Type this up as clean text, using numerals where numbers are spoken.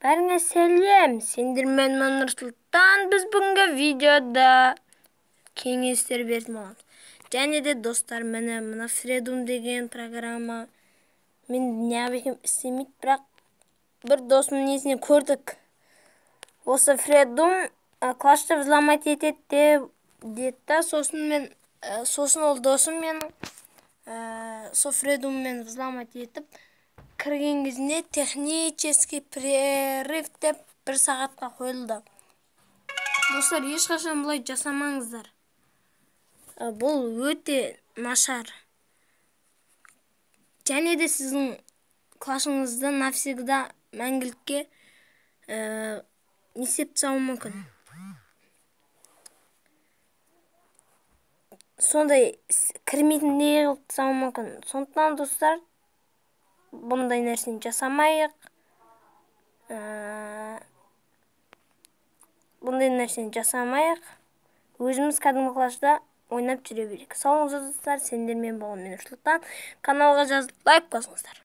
Бәріңе сәлем, сендермен Нұрсұлтан. Біз бүгінгі видеода кеңестер беретін боламыз. Және де достар, мына Фредум деген программа мен неғып істемейді, бірақ бір досымның несіне көрдік. Осы Фредум клашты взломать етеді деді. Сосын ол досым мен со Фредуммен взломать етіп кірген кезінде технический прерыв деп 1 сағатқа қойылды. Достар, ешқашан бұлай жасамаңыздар. Бұл өте нашар. Және де сіздің клашыңызды навсегда мәңгілікке несеп тастауы мүмкін. Сондай кірмейтін не қылып тастауы мүмкін. Сондықтан достар, бұндай нәрсені жасамайық. Өзіміз кәдімгі клашта ойнап жүре берейік. Сау болыңыздар достар, сендермен болған мен Нұрсұлтан. Каналға жазылып лайк басыңыздар.